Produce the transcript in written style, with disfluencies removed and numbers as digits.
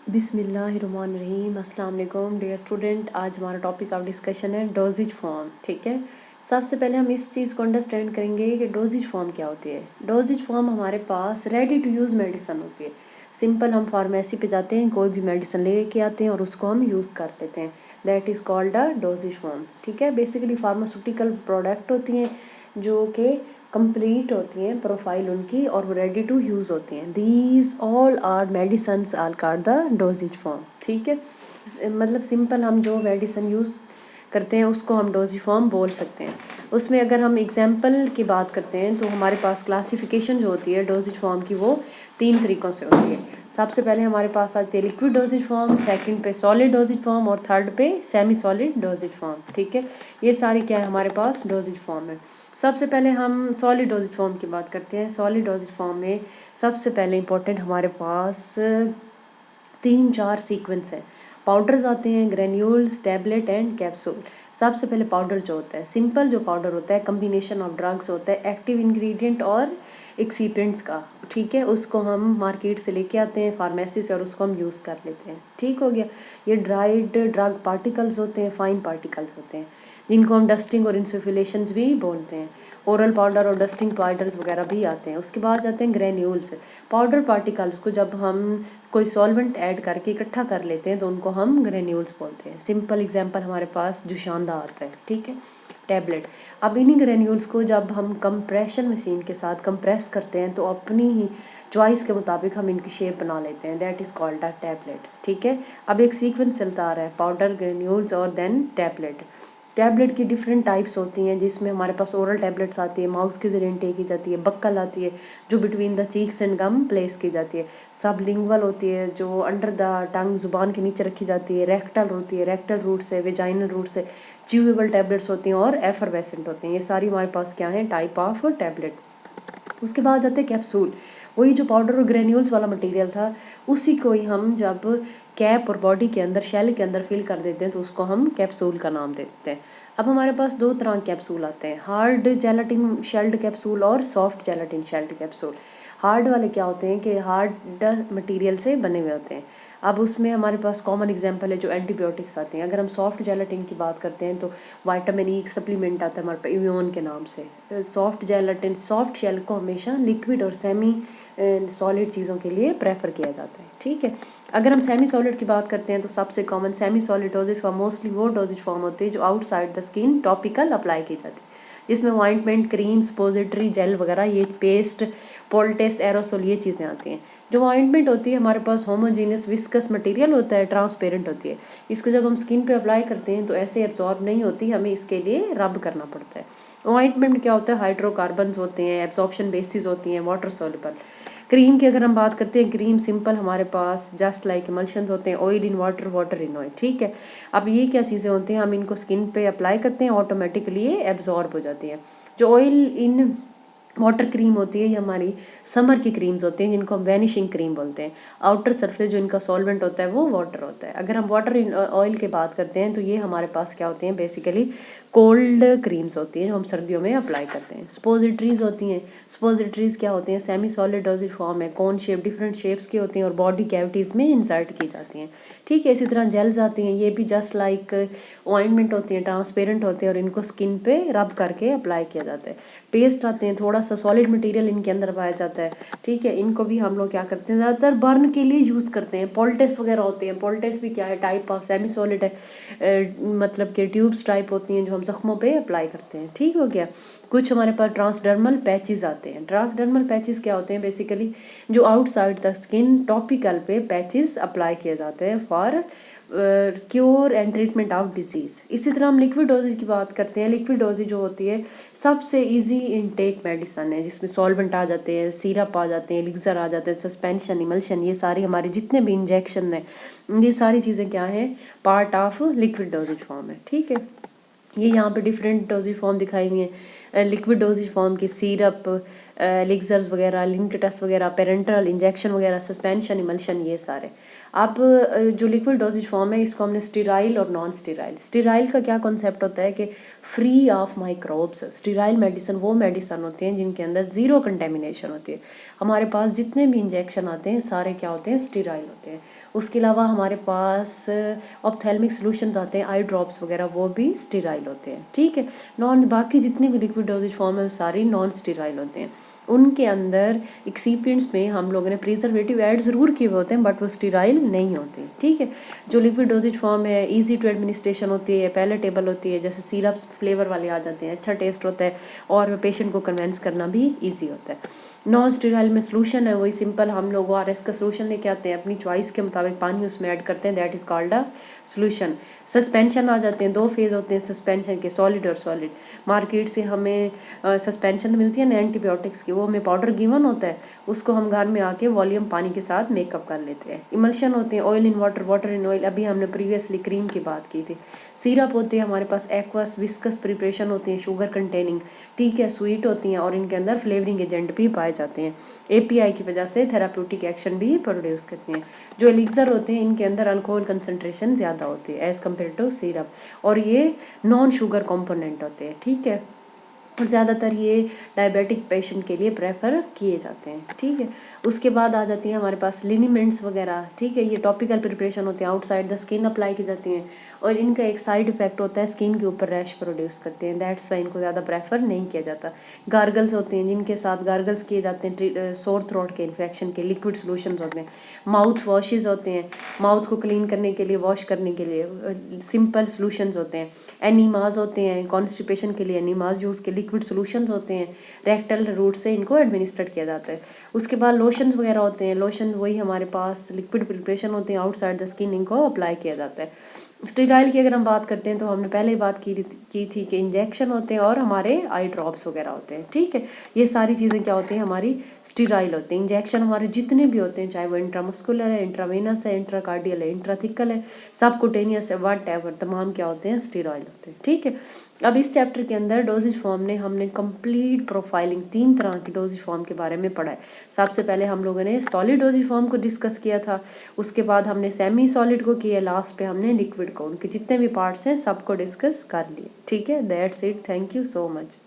बिस्मिल्लाहिर्रहमानिर्रहीम। अस्सलाम वालेकुम डियर स्टूडेंट। आज हमारा टॉपिक ऑफ डिस्कशन है डोजेज फॉर्म। ठीक है, सबसे पहले हम इस चीज़ को अंडरस्टैंड करेंगे कि डोजेज फॉर्म क्या होती है। डोजेज फॉर्म हमारे पास रेडी टू यूज़ मेडिसिन होती है। सिंपल हम फार्मेसी पे जाते हैं, कोई भी मेडिसिन ले के आते हैं और उसको हम यूज़ कर लेते हैं। That is called a doses form. ठीक है, बेसिकली फार्मास्यूटिकल प्रोडक्ट होती हैं जो कि कंप्लीट होती हैं प्रोफाइल उनकी और वो रेडी टू यूज़ होती हैं। These all are medicines are called the dosage form. ठीक है, मतलब सिंपल हम जो मेडिसिन यूज़ करते हैं उसको हम डोजेज फॉर्म बोल सकते हैं। उसमें अगर हम एग्जांपल की बात करते हैं तो हमारे पास क्लासिफिकेशन जो होती है डोजेज फॉर्म की वो 3 तरीक़ों से होती है। सबसे पहले हमारे पास आती है लिक्विड डोजेज फॉर्म, सेकंड पे सॉलिड डोजेज फॉर्म और थर्ड पे सेमी सॉलिड डोजेज फॉर्म। ठीक है, ये सारी क्या है हमारे पास डोजेज फॉर्म है। सबसे पहले हम सॉलिड डोजेज फॉर्म की बात करते हैं। सॉलिड डोजेज फॉर्म में सबसे पहले इंपॉर्टेंट हमारे पास 3-4 सीक्वेंस है। पाउडर्स आते हैं, ग्रेन्यूल्स, टैबलेट एंड कैप्सूल। सबसे पहले पाउडर जो होता है, सिंपल जो पाउडर होता है कम्बिनेशन ऑफ ड्रग्स होता है, एक्टिव इंग्रेडिएंट और एक्सीपेंट्स का। ठीक है, उसको हम मार्केट से लेके आते हैं फार्मेसी से और उसको हम यूज़ कर लेते हैं। ठीक हो गया। ये ड्राइड ड्रग पार्टिकल्स होते हैं, फाइन पार्टिकल्स होते हैं जिनको हम डस्टिंग और इंसुफलेशंस भी बोलते हैं। ओरल पाउडर और डस्टिंग पाउडर्स वगैरह भी आते हैं। उसके बाद जाते हैं ग्रेन्यूल्स। पाउडर पार्टिकल्स को जब हम कोई सॉल्वेंट ऐड करके इकट्ठा कर लेते हैं तो उनको हम ग्रेन्यूल्स बोलते हैं। सिंपल एग्जांपल हमारे पास जुशांदा आता है। ठीक है, टैबलेट। अब इन्हीं ग्रेन्यूल्स को जब हम कंप्रेशन मशीन के साथ कंप्रेस करते हैं तो अपनी ही चॉइस के मुताबिक हम इनकी शेप बना लेते हैं। That is called a tablet. ठीक है, अब एक सीक्वेंस चलता आ रहा है, पाउडर, ग्रेन्यूल्स और देन टैबलेट। टैबलेट की डिफरेंट टाइप्स होती हैं जिसमें हमारे पास ओरल टैबलेट्स आती है, माउथ के जरिए इनटेक की जाती है, बक्कल आती है जो between the cheeks and gum place की जाती है, सबलिंगुअल होती है जो अंडर द टंग जुबान के नीचे रखी जाती है, रेक्टल होती है, रेक्टल रूट से, वेजाइनल रूट से, च्यूएबल टैबलेट्स होती हैं और एफरवेसेंट होती हैं। ये सारी हमारे पास क्या है टाइप ऑफ टैबलेट। उसके बाद आते हैं कैप्सूल। वही जो पाउडर और ग्रेन्यूल्स वाला मटेरियल था उसी को ही हम जब कैप और बॉडी के अंदर शेल के अंदर फिल कर देते हैं तो उसको हम कैप्सूल का नाम दे देते हैं। अब हमारे पास 2 तरह के कैप्सूल आते हैं, हार्ड जेलाटिन शेल्ड कैप्सूल और soft gelatin shelled capsule. Hard वाले क्या होते हैं कि हार्ड मटेरियल से बने हुए होते हैं। अब उसमें हमारे पास कॉमन एग्जांपल है जो एंटीबायोटिक्स आते हैं। अगर हम सॉफ्ट जेलाटिन की बात करते हैं तो विटामिन ई सप्लीमेंट आता है हमारे पास इम्यून के नाम से। सॉफ्ट जेलाटिन सॉफ्ट शेल को हमेशा लिक्विड और सेमी सॉलिड चीज़ों के लिए प्रेफर किया जाता है। ठीक है, अगर हम सेमी सॉलिड की बात करते हैं तो सबसे common semi solid doses form mostly वो डोजेज फॉर्म होती है जो outside the skin topical apply की जाती है, जिसमें ऑइंटमेंट, क्रीम, सपोजिटरी, जेल वगैरह, ये पेस्ट, पोल्टेस, एरोसोल, ये चीज़ें आती हैं। जो ऑइंटमेंट होती है हमारे पास होमोजीनियस विस्कस मटेरियल होता है, ट्रांसपेरेंट होती है। इसको जब हम स्किन पे अप्लाई करते हैं तो ऐसे एब्जॉर्ब नहीं होती, हमें इसके लिए रब करना पड़ता है। ऑइंटमेंट क्या होता है, हाइड्रोकार्बन्स होते हैं, एब्जॉर्प्शन बेसिस होती हैं, वाटर सॉल्युबल। क्रीम की अगर हम बात करते हैं, क्रीम सिंपल हमारे पास जस्ट लाइक इमल्शंस होते हैं, oil in water, water in oil. ठीक है, अब ये क्या चीज़ें होती हैं, हम इनको स्किन पे अप्लाई करते हैं, ऑटोमेटिकली ये एब्जॉर्ब हो जाती हैं। जो ऑयल इन वाटर क्रीम होती है ये हमारी समर की क्रीम्स होती हैं जिनको हम वैनिशिंग क्रीम बोलते हैं। आउटर सरफेस जो इनका सॉल्वेंट होता है वो वाटर होता है। अगर हम वाटर इन ऑयल की बात करते हैं तो ये हमारे पास क्या होते हैं, बेसिकली कोल्ड क्रीम्स होती हैं जो हम सर्दियों में अप्लाई करते हैं। सपोजिटरीज होती हैं। सपोजिटरीज क्या होती हैं, सेमी सॉलिड डोजेज फॉर्म है, कौन शेप, डिफरेंट शेप्स की होती हैं और बॉडी कैविटीज़ में इंसर्ट की जाती हैं। ठीक है, इसी तरह जेल्स आती हैं, ये भी जस्ट लाइक ऑइंटमेंट होती हैं, ट्रांसपेरेंट होते हैं और इनको स्किन पे रब करके अप्लाई किया जाता है। पेस्ट आते हैं, थोड़ा सा सॉलिड मटेरियल इनके अंदर पाया जाता है। ठीक है, इनको भी हम लोग क्या करते हैं, ज़्यादातर बर्न के लिए यूज़ करते हैं। पोल्टेस वगैरह होते हैं, पोल्टेस भी क्या है टाइप ऑफ सेमी सॉलिड है, मतलब कि ट्यूब्स टाइप होती हैं जो हम जख्मों पे अप्लाई करते हैं। ठीक हो गया। कुछ हमारे पास ट्रांसडर्मल पैचेस आते हैं। ट्रांसडर्मल पैचेस क्या होते हैं, बेसिकली जो आउटसाइड द स्किन टॉपिकल पे पैचेस अप्लाई किए जाते हैं for cure and treatment of disease. इसी तरह हम लिक्विड डोजेज की बात करते हैं। लिक्विड डोजेज जो होती है सबसे इजी इनटेक मेडिसन है जिसमें सॉल्वेंट आ जाते हैं, सिरप आ जाते हैं, एलिक्सर आ जाते हैं, सस्पेंशन, इमल्शन, ये सारी हमारे जितने भी इंजेक्शन हैं ये सारी चीज़ें क्या हैं, part of liquid doses form है। ठीक है, ये यहाँ पे डिफरेंट डोजेज फॉर्म दिखाई हुई हैं। लिक्विड डोजेज फॉर्म की सिरप, एलिक्सर्स वगैरह, लिंकटस वगैरह, पेरेंटल इंजेक्शन वगैरह, सस्पेंशन, इमल्शन, ये सारे। आप जो लिक्विड डोजेज फॉर्म है इसको हमने स्टीराइल और नॉन स्टीराइल। स्टीराइल का क्या कॉन्सेप्ट होता है कि free of microbes. Sterile medicine वो मेडिसिन होते हैं जिनके अंदर ज़ीरो कंटेमिनेशन होती है। हमारे पास जितने भी इंजेक्शन आते हैं सारे क्या होते हैं, स्टीराइल होते हैं। उसके अलावा हमारे पास ऑप्थेल्मिक सॉल्यूशंस आते हैं, आई ड्रॉप्स वगैरह, वो भी स्टीराइल होते हैं, ठीक है। बाकी जितनी भी लिक्विड डोजेज फॉर्म है सारी नॉन स्टीराइल होते हैं। उनके अंदर एक्सीपिएंट्स में हम लोगों ने प्रिजर्वेटिव ऐड ज़रूर किए हुए होते हैं बट वो स्टीराइल नहीं होते, ठीक है। जो लिक्विड डोजेज फॉर्म है इजी टू एडमिनिस्ट्रेशन होती है, पैलेटेबल होती है, जैसे सिरप्स फ्लेवर वाले आ जाते हैं, अच्छा टेस्ट होता है और पेशेंट को कन्वेंस करना भी ईजी होता है। नॉन स्टीराइल में सोल्यूशन है वही सिंपल, हम लोग ORS का सोल्यूशन लेके आते हैं, अपनी चॉइस के मुताबिक पानी उसमें ऐड करते हैं, that is called a solution. Suspension आ जाते हैं, 2 फेज़ होते हैं सस्पेंशन के, सॉलिड और सॉलिड। मार्केट से हमें सस्पेंशन मिलती है ना एंटीबायोटिक्स की, वो हमें पाउडर गिवन होता है, उसको हम घर में आके वॉल्यूम पानी के साथ मेकअप कर लेते हैं। इमल्शन होते हैं, oil in water, water in oil, अभी हमने प्रीवियसली क्रीम की बात की थी। सिरप होते हैं हमारे पास एक्वस विस्कस प्रिपरेशन होती है, शुगर कंटेनिंग, ठीक है, स्वीट होती हैं और इनके अंदर फ्लेवरिंग एजेंट भी पाए जाते हैं। API की वजह से थेराप्यूटिक एक्शन भी प्रोड्यूस करते हैं। जो एलिक्सर होते हैं इनके अंदर अल्कोहल कंसंट्रेशन ज़्यादा होती है एज़ कम्पेयर टू सिरप, और ये नॉन शुगर कंपोनेंट होते हैं, ठीक है। और ज़्यादातर ये डायबिटिक पेशेंट के लिए प्रेफर किए जाते हैं, ठीक है। उसके बाद आ जाती हैं हमारे पास लिनीमेंट्स वगैरह, ठीक है। ये टॉपिकल प्रिपरेशन होते हैं, आउटसाइड द स्किन अप्लाई की जाती हैं और इनका एक साइड इफेक्ट होता है, स्किन के ऊपर रैश प्रोड्यूस करते हैं, दैट्स वाई इनको ज़्यादा प्रेफर नहीं किया जाता। गार्गल्स होते हैं जिनके साथ गार्गल्स किए जाते हैं सोर थ्रोट के इन्फेक्शन के, लिक्विड सोल्यूशंस होते हैं। माउथ वॉशेज़ होते हैं, माउथ को क्लीन करने के लिए, वॉश करने के लिए सिंपल सोल्यूशंस होते हैं। एनीमाज होते हैं, कॉन्स्टिपेशन के लिए एनीमाज यूज़ के लिक्विड सोल्यूशंस होते हैं, रेक्टल रूट से इनको एडमिनिस्ट्रेट किया जाता है। उसके बाद लोशंस वगैरह होते हैं, लोशन वही हमारे पास लिक्विड प्रिपरेशन होते हैं, आउटसाइड द स्किन इनको अप्लाई किया जाता है। स्टेराइल की अगर हम बात करते हैं तो हमने पहले ही बात की थी कि इंजेक्शन होते हैं और हमारे आई ड्रॉप्स वगैरह होते हैं, ठीक है। ये सारी चीज़ें क्या होती हैं, हमारी स्टेराइल होती हैं। इंजेक्शन हमारे जितने भी होते हैं, चाहे वो इंट्रामस्कुलर है, इंट्रावेनस है, इंट्राकार्डियल है, इंट्राथिकल है, सबकुटेनियस है, व्हाटएवर, तमाम क्या होते हैं, स्टेरॉइल होते हैं, ठीक है। अब इस चैप्टर के अंदर डोजेज फॉर्म ने हमने कंप्लीट प्रोफाइलिंग 3 तरह की डोजेज फॉर्म के बारे में पढ़ा है। सबसे पहले हम लोगों ने सॉलिड डोजेज फॉर्म को डिस्कस किया था, उसके बाद हमने सेमी सॉलिड को किया, लास्ट पे हमने लिक्विड को, उनके जितने भी पार्ट्स हैं सबको डिस्कस कर लिए, ठीक है। That's it, thank you so much.